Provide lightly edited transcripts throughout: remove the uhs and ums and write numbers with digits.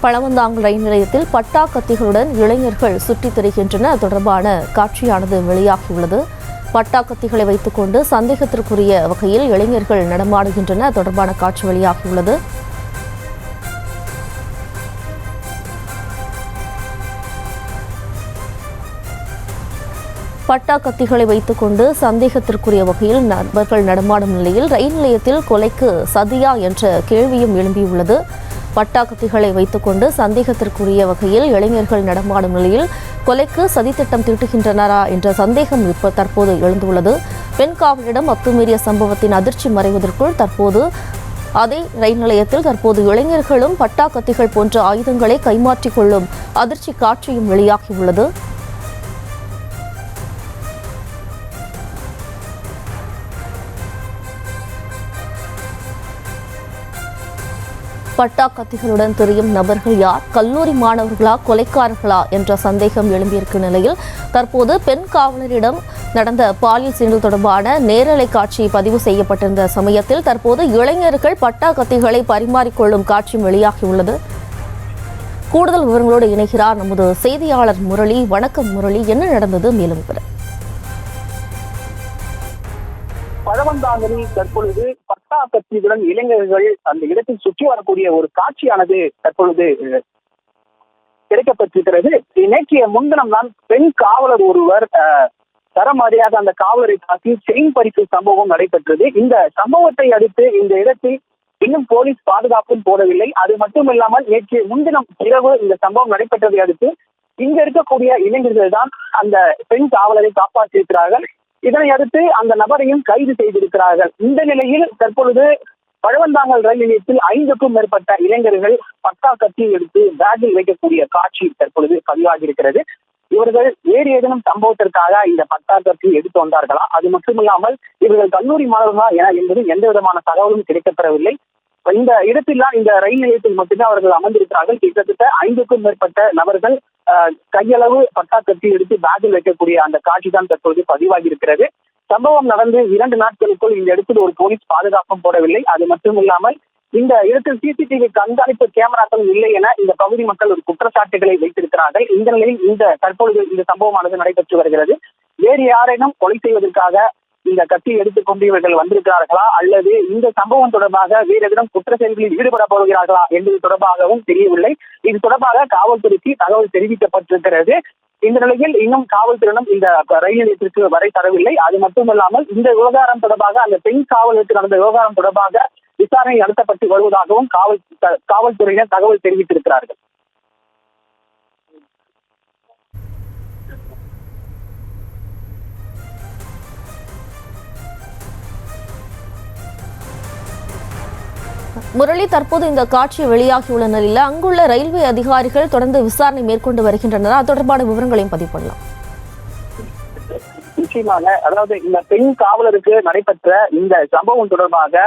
பழவந்தாங்கல் ரயில் நிலையத்தில் பட்டா கத்திகளுடன் இளைஞர்கள் சுற்றித் திரிகின்றனர் தொடர்பான காட்சியானது வெளியாகியுள்ளது. பட்டா கத்திகளை வைத்துக் கொண்டு சந்தேகத்திற்குரிய வகையில் இளைஞர்கள் நடமாடுகின்றனர் தொடர்பான காட்சி வெளியாகியுள்ளது. பட்டா கத்திகளை வைத்துக் கொண்டு சந்தேகத்திற்குரிய வகையில் நபர்கள் நடமாடும் நிலையில் ரயில் நிலையத்தில் கொலைக்கு சதியா என்ற கேள்வியும் எழும்பியுள்ளது. பட்டா கத்திகளை வைத்துக் கொண்டு சந்தேகத்திற்குரிய வகையில் இளைஞர்கள் நடமாடும் நிலையில் கொலைக்கு சதித்திட்டம் தீட்டுகின்றனரா என்ற சந்தேகம் தற்போது எழுந்துள்ளது. பெண் காவலரிடம் அத்துமீறிய சம்பவத்தின் அதிர்ச்சி மறைவதற்குள் தற்போது அதே ரயில் நிலையத்தில் தற்போது இளைஞர்களும் பட்டா கத்திகள் போன்ற ஆயுதங்களை கைமாற்றிக் கொள்ளும் அதிர்ச்சி காட்சியும் வெளியாகியுள்ளது. பட்டா கத்திகளுடன் தெரியும் நபர்கள் யார்? கல்லூரி மாணவர்களா, கொலைக்காரர்களா என்ற சந்தேகம் எழும்பியிருக்கும் நிலையில் தற்போது பெண் காவலரிடம் நடந்த பாலியல் சீண்டல் தொடர்பான நேரலை காட்சி பதிவு செய்யப்பட்டிருந்த சமயத்தில் தற்போது இளைஞர்கள் பட்டா கத்திகளை பரிமாறிக்கொள்ளும் காட்சியும் வெளியாகியுள்ளது. கூடுதல் விவரங்களோடு இணைகிறார் நமது செய்தியாளர் முரளி. வணக்கம் முரளி, என்ன நடந்தது? மேலும் விவரம். பழவந்தாங்கலில் தற்பொழுது பட்டா கத்திகளுடன் இளைஞர்கள் அந்த இடத்தில் சுற்றி வரக்கூடிய ஒரு காட்சியானது தற்பொழுது கிடைக்கப்பட்டிருக்கிறது. நேற்றைய முன்தினம் தான் பெண் காவலர் ஒருவர் தரமறியாக அந்த காவலரை தாக்கி செயின் பறிக்கும் சம்பவம் நடைபெற்றது. இந்த சம்பவத்தை அடுத்து இந்த இடத்தில் இன்னும் போலீஸ் பாதுகாப்பும் போடவில்லை. அது மட்டுமில்லாமல் நேற்றைய முன்தினம் இரவு இந்த சம்பவம் நடைபெற்றதை அடுத்து இங்க இருக்கக்கூடிய இளைஞர்கள் தான் அந்த பெண் காவலரை காப்பாற்றியிருக்கிறார்கள். இதனை அடுத்து அந்த நபரையும் கைது செய்திருக்கிறார்கள். இந்த நிலையில் தற்பொழுது பழவந்தாங்கல் ரயில் நிலையத்தில் 5க்கும் மேற்பட்ட இளைஞர்கள் பட்டா கத்தி எடுத்து பேக்கில் வைக்கக்கூடிய காட்சி தற்பொழுது பதிவாகி இருக்கிறது. இவர்கள் வேறு ஏதேனும் சம்பவத்திற்காக இந்த பட்டா கத்தி எடுத்து வந்தார்களா, அது மட்டுமில்லாமல் இவர்கள் கல்லூரி மாணவர்களா என என்பது எந்த விதமான தகவலும் கிடைக்கப்பெறவில்லை. இந்த இடத்தில்தான், இந்த ரயில் நிலையத்தில் மட்டுமே அவர்கள் அமர்ந்திருக்கிறார்கள். கிட்டத்தட்ட 5க்கும் மேற்பட்ட நபர்கள் கையளவு பட்டா கத்தி எடுத்து பேக்கில் வைக்கக்கூடிய அந்த காட்சி தான் தற்போது பதிவாகி இருக்கிறது. சம்பவம் நடந்து 2 நாட்களுக்குள் இந்த இடத்தில் ஒரு போலீஸ் பாதுகாப்பும் போடவில்லை. அது மட்டும் இல்லாமல் இந்த இடத்தில் சிசிடிவி கண்காணிப்பு கேமராக்களும் இல்லை என இந்த பகுதி மக்கள் ஒரு குற்றச்சாட்டுகளை வைத்திருக்கிறார்கள். இந்த நிலையில் தற்பொழுது இந்த சம்பவமானது நடைபெற்று வருகிறது. வேறு யாரேனும் கொலை செய்வதற்காக இந்த கத்தி எடுத்துக்கொண்டு இவர்கள் வந்திருக்கிறார்களா, அல்லது இந்த சம்பவம் தொடர்பாக வேறு எதிரும் குற்ற செயல்களில் ஈடுபட போகிறார்களா என்பது தொடர்பாகவும் தெரியவில்லை. இது தொடர்பாக காவல்துறைக்கு தகவல் தெரிவிக்கப்பட்டிருக்கிறது. இந்த நிலையில் இன்னும் காவல்துறையிடம் இந்த ரயில் நிலையத்திற்கு வரை தரவில்லை. அது மட்டுமல்லாமல் இந்த விவகாரம் தொடர்பாக, அந்த பெண் காவலருக்கு நடந்த விவகாரம் தொடர்பாக விசாரணை நடத்தப்பட்டு வருவதாகவும் காவல்துறையினர் தகவல் தெரிவித்திருக்கிறார்கள். முரளி, தற்போது இந்த காட்சி வெளியாகியுள்ள நிலையில் அங்குள்ள ரயில்வே அதிகாரிகள் தொடர்ந்து விசாரணை மேற்கொண்டு வருகின்றனர். அது தொடர்பான விவரங்களையும் பதிவு பண்ணலாம். நிச்சயமாக, அதாவது இந்த பெண் காவலருக்கு நடைபெற்ற இந்த சம்பவம் தொடர்பாக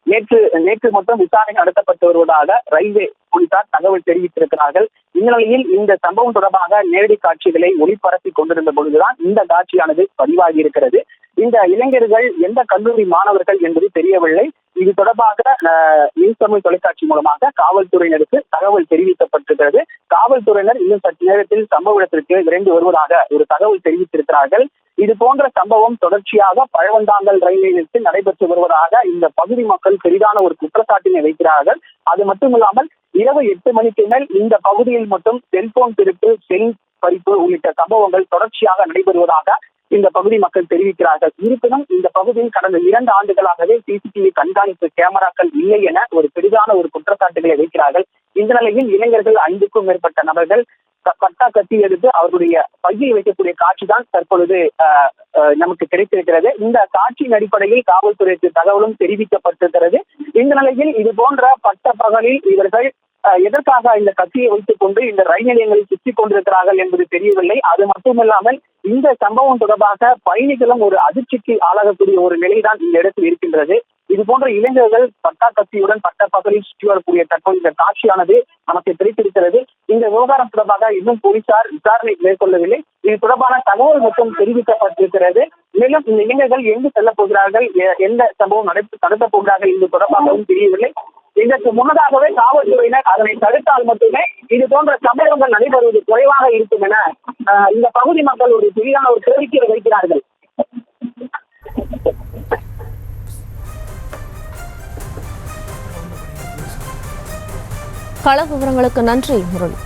நேற்று மட்டும் விசாரணை நடத்தப்பட்டு வருவதாக ரயில்வே போலீசார் தகவல் தெரிவித்திருக்கிறார்கள். இந்த நிலையில் இந்த சம்பவம் தொடர்பாக நேரடி காட்சிகளை ஒளிபரப்பி கொண்டிருந்த பொழுதுதான் இந்த காட்சியானது பதிவாகி இருக்கிறது. இந்த இளைஞர்கள் எந்த கல்லூரி மாணவர்கள் என்பது தெரியவில்லை. இது தொடர்பாக நியூஸ் தமிழ் தொலைக்காட்சி மூலமாக காவல்துறையினருக்கு தகவல் தெரிவிக்கப்பட்டிருக்கிறது. காவல்துறையினர் இன்னும் சற்று நேரத்தில் சம்பவ இடத்திற்கு விரைந்து வருவதாக ஒரு தகவல் தெரிவித்திருக்கிறார்கள். இது போன்ற சம்பவம் தொடர்ச்சியாக பழவந்தாங்கல் ரயில் நிலையத்தில் நடைபெற்று வருவதாக இந்த பகுதி மக்கள் பெரிதான ஒரு குற்றச்சாட்டினை வைக்கிறார்கள். அது மட்டுமில்லாமல் இரவு 8 மணிக்கு மேல் இந்த பகுதியில் மட்டும் செல்போன் திருட்டு, செல் பறிப்பு உள்ளிட்ட சம்பவங்கள் தொடர்ச்சியாக நடைபெறுவதாக இந்த பகுதி மக்கள் தெரிவிக்கிறார்கள். இருப்பினும் இந்த பகுதியில் கடந்த 2 ஆண்டுகளாகவே சிசிடிவி கண்காணிப்பு கேமராக்கள் இல்லை என ஒரு பெரிதான ஒரு குற்றச்சாட்டுகளை வைக்கிறார்கள். இந்த நிலையில் இளைஞர்கள் 5க்கும் மேற்பட்ட நபர்கள் பட்டா கத்தி எடுத்து அவர்களுடைய பையில் வைக்கக்கூடிய காட்சி தான் தற்பொழுது நமக்கு கிடைத்திருக்கிறது. இந்த காட்சியின் அடிப்படையில் காவல்துறைக்கு தகவலும் தெரிவிக்கப்பட்டிருக்கிறது. இந்த நிலையில் இது போன்ற பட்ட பகலில் இவர்கள் எதற்காக இந்த கத்தியை வைத்துக் கொண்டு இந்த ரயில் நிலையங்களில் சுற்றிக் கொண்டிருக்கிறார்கள் என்பது தெரியவில்லை. அது மட்டுமில்லாமல் இந்த சம்பவம் தொடர்பாக பயணிகளும் ஒரு அதிர்ச்சிக்கு ஆளாகக்கூடிய ஒரு நிலைதான் இந்த இடத்தில் இருக்கின்றது. இது போன்ற இளைஞர்கள் பட்டா கத்தியுடன் பட்ட பகலில் சுற்றி வரக்கூடிய தற்போது இந்த காட்சியானது நமக்கு கிடைத்திருக்கிறது. இந்த விவகாரம் தொடர்பாக இன்னும் போலீசார் விசாரணை மேற்கொள்ளவில்லை. இது தொடர்பான தகவல் மட்டும் தெரிவிக்கப்பட்டிருக்கிறது. மேலும் இந்த இளைஞர்கள் எங்கு செல்லப் போகிறார்கள், எந்த சம்பவம் நடத்தப் போகிறார்கள் என்பது தொடர்பாகவும் தெரியவில்லை. இதற்கு முன்னதாகவே காவல்துறையினர் அதனை தடுத்தால் மட்டுமே இது போன்ற சம்பவங்கள் நடைபெறுவது குறைவாக இருக்கும் என இந்த பகுதி மக்கள் ஒரு பெரியான ஒரு கோரிக்கையை வைக்கிறார்கள். கள விவரங்களுக்கு நன்றி முரளி.